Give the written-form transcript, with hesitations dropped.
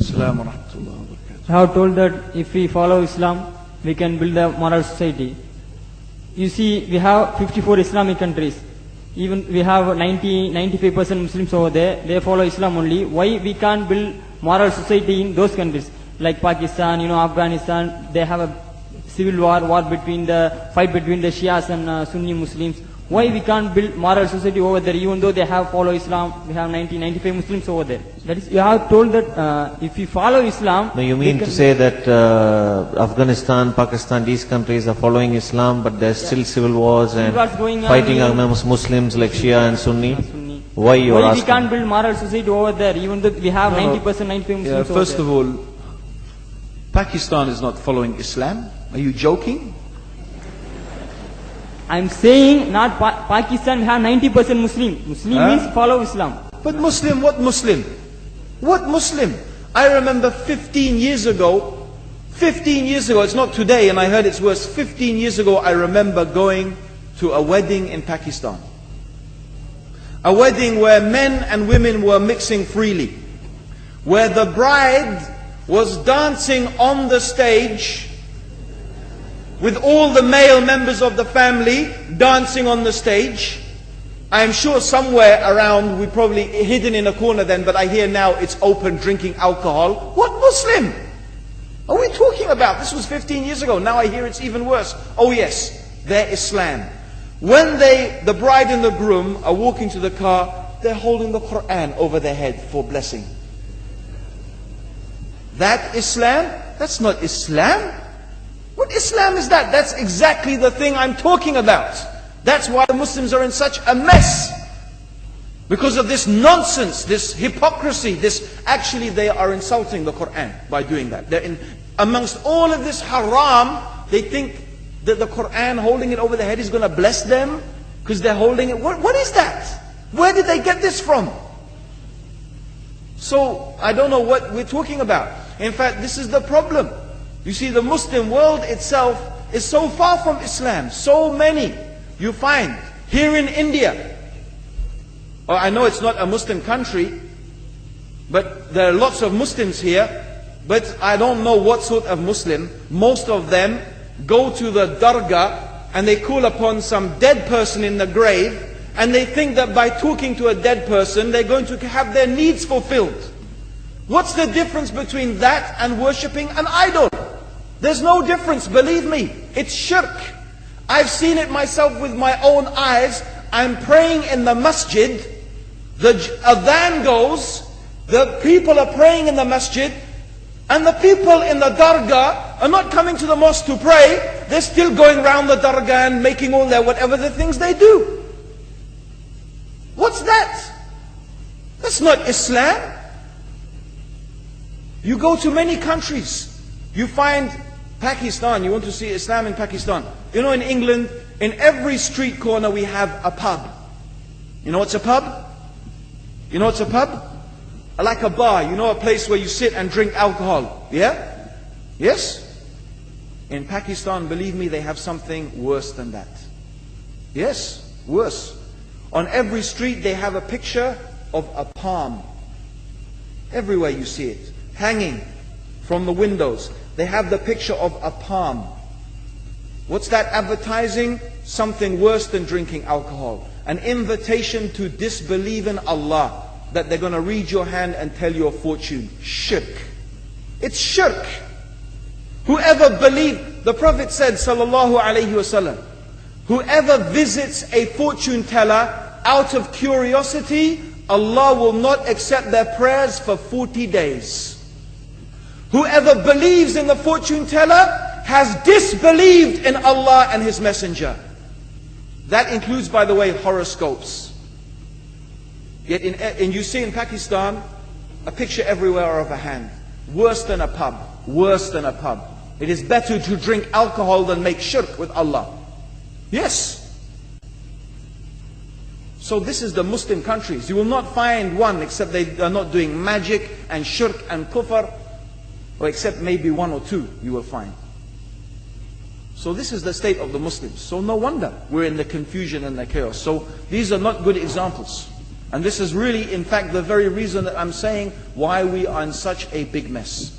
Assalamu alaikum wa barakatuh. I have told that if we follow Islam, we can build a moral society. You see, we have 54 Islamic countries. Even we have 95% Muslims over there. They follow Islam only. Why we can't build moral society in those countries? Like Pakistan, Afghanistan, they have a civil war between the Shias and Sunni Muslims. Why we can't build moral society over there, even though they have follow Islam? We have 95 Muslims over there. That is, you have told that if we follow Islam... No, you mean to say that Afghanistan, Pakistan, these countries are following Islam, but there's still civil wars and fighting amongst Muslims like Shia and Sunni? Why you are asking? We can't build moral society over there, even though we have 90%, 95 Muslims over there? First of all, Pakistan is not following Islam. Are you joking? I'm saying not Pakistan, we have 90% Muslim. Muslim means follow Islam. But Muslim, what Muslim? What Muslim? I remember 15 years ago, it's not today and I heard it's worse, 15 years ago I remember going to a wedding in Pakistan. A wedding where men and women were mixing freely. Where the bride was dancing on the stage with all the male members of the family dancing on the stage. I am sure somewhere around, we probably hidden in a corner then, but I hear now it's open, drinking alcohol. What Muslim are we talking about? This was 15 years ago. Now I hear it's even worse. Oh yes, they're Islam. When the bride and the groom are walking to the car, they're holding the Quran over their head for blessing. That Islam? That's not Islam. What Islam is that? That's exactly the thing I'm talking about. That's why the Muslims are in such a mess. Because of this nonsense, this hypocrisy, actually they are insulting the Quran by doing that. Amongst all of this haram, they think that the Quran, holding it over their head, is going to bless them because they're holding it. What is that? Where did they get this from? So, I don't know what we're talking about. In fact, this is the problem. You see, the Muslim world itself is so far from Islam. So many you find here in India. I know it's not a Muslim country, but there are lots of Muslims here. But I don't know what sort of Muslim. Most of them go to the dargah and they call upon some dead person in the grave, and they think that by talking to a dead person they're going to have their needs fulfilled. What's the difference between that and worshipping an idol? There's no difference, believe me. It's shirk. I've seen it myself with my own eyes. I'm praying in the masjid. The adhan goes. The people are praying in the masjid. And the people in the dargah are not coming to the mosque to pray. They're still going around the dargah and making all their whatever the things they do. What's that? That's not Islam. You go to many countries. You find Pakistan, you want to see Islam in Pakistan. You know, in England, in every street corner we have a pub. You know what's a pub? You know what's a pub? Like a bar, you know, a place where you sit and drink alcohol. Yeah? Yes? In Pakistan, believe me, they have something worse than that. Yes, worse. On every street they have a picture of a palm. Everywhere you see it, hanging from the windows. They have the picture of a palm. What's that advertising? Something worse than drinking alcohol. An invitation to disbelieve in Allah. That they're going to read your hand and tell your fortune. Shirk. It's shirk. Whoever believed, the Prophet said, sallallahu alayhi wasallam, whoever visits a fortune teller out of curiosity, Allah will not accept their prayers for 40 days. Whoever believes in the fortune teller has disbelieved in Allah and His Messenger. That includes, by the way, horoscopes. Yet you see in Pakistan, a picture everywhere of a hand. Worse than a pub. Worse than a pub. It is better to drink alcohol than make shirk with Allah. Yes. So this is the Muslim countries. You will not find one except they are not doing magic and shirk and kufr. Or except maybe one or two you will find. So this is the state of the Muslims. So no wonder we're in the confusion and the chaos. So these are not good examples. And this is really, in fact, the very reason that I'm saying why we are in such a big mess.